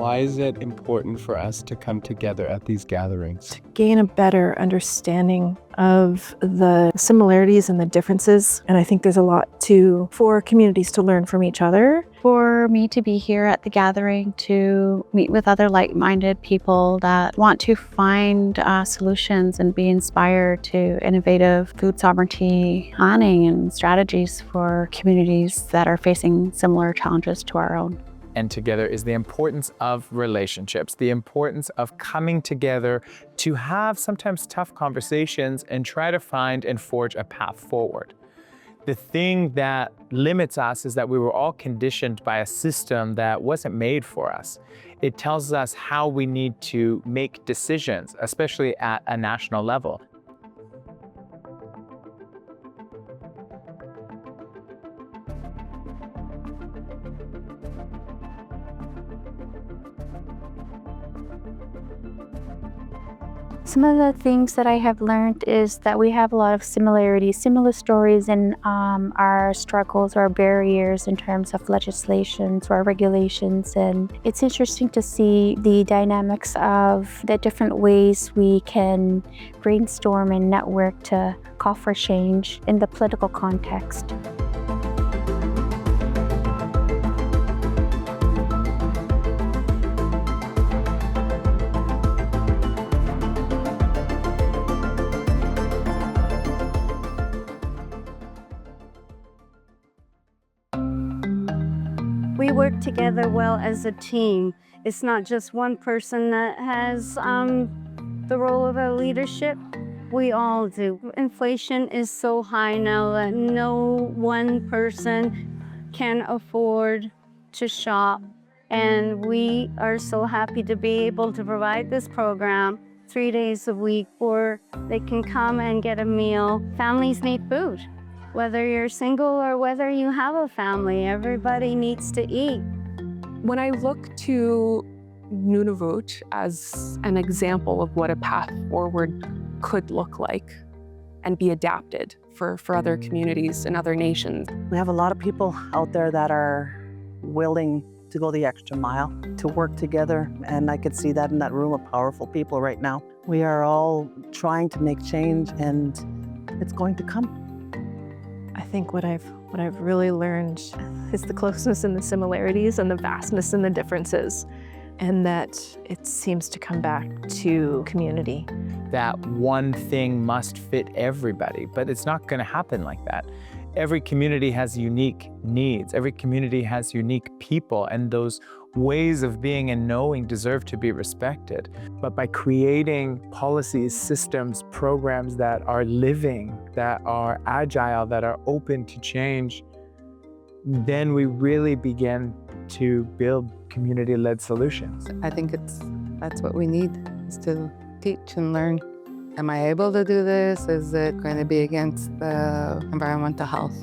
Why is it important for us to come together at these gatherings? Gain a better understanding of the similarities and the differences. And I think there's a lot for communities to learn from each other. For me to be here at the gathering to meet with other like-minded people that want to find solutions and be inspired to innovative food sovereignty planning and strategies for communities that are facing similar challenges to our own. And together is the importance of relationships, the importance of coming together to have sometimes tough conversations and try to find and forge a path forward. The thing that limits us is that we were all conditioned by a system that wasn't made for us. It tells us how we need to make decisions, especially at a national level. Some of the things that I have learned is that we have a lot of similarities, similar stories in our struggles, our barriers in terms of legislations or regulations. And it's interesting to see the dynamics of the different ways we can brainstorm and network to call for change in the political context. We work together well as a team. It's not just one person that has the role of a leadership. We all do. Inflation is so high now that no one person can afford to shop. And we are so happy to be able to provide this program 3 days a week where they can come and get a meal. Families need food. Whether you're single or whether you have a family, everybody needs to eat. When I look to Nunavut as an example of what a path forward could look like and be adapted for other communities and other nations. We have a lot of people out there that are willing to go the extra mile, to work together, and I could see that in that room of powerful people right now. We are all trying to make change, and it's going to come. I think what I've really learned is the closeness and the similarities and the vastness and the differences, and that it seems to come back to community. That one thing must fit everybody, but it's not going to happen like that. Every community has unique needs. Every community has unique people, and those ways of being and knowing deserve to be respected. But by creating policies, systems, programs that are living, that are agile, that are open to change, then we really begin to build community-led solutions. I think that's what we need, is to teach and learn. Am I able to do this? Is it going to be against the environmental health?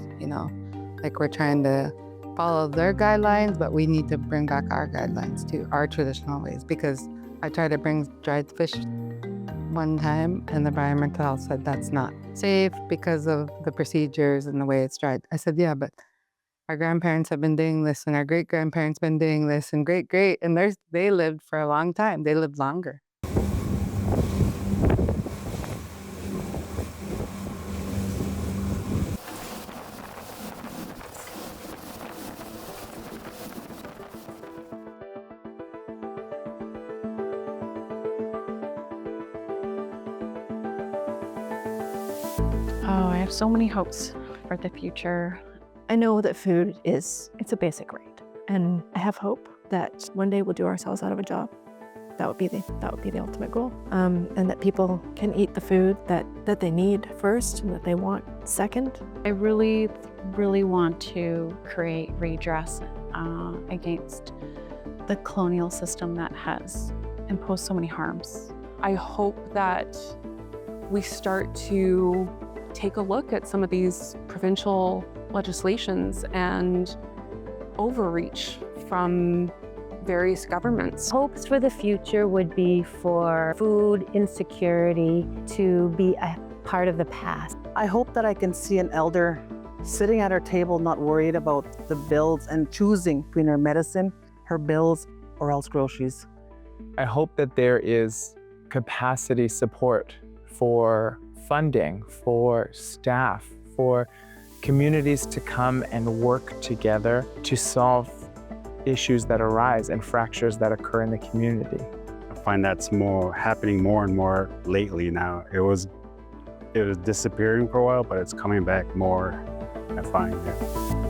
Like we're trying to follow their guidelines, but we need to bring back our guidelines too, our traditional ways. Because I tried to bring dried fish one time and the environmental health said that's not safe because of the procedures and the way it's dried. I said, yeah, but our grandparents have been doing this and our great-grandparents been doing this and great, and they lived for a long time. They lived longer. Oh, I have so many hopes for the future. I know that food it's a basic right, and I have hope that one day we'll do ourselves out of a job. That would be the ultimate goal, and that people can eat the food that they need first and that they want second. I really, really want to create redress against the colonial system that has imposed so many harms. I hope that we start to take a look at some of these provincial legislations and overreach from various governments. Hopes for the future would be for food insecurity to be a part of the past. I hope that I can see an elder sitting at her table, not worried about the bills and choosing between her medicine, her bills, or else groceries. I hope that there is capacity support for funding, for staff, for communities to come and work together to solve issues that arise and fractures that occur in the community. I find that's happening more and more lately now. It was disappearing for a while, but it's coming back more, I find. Yeah.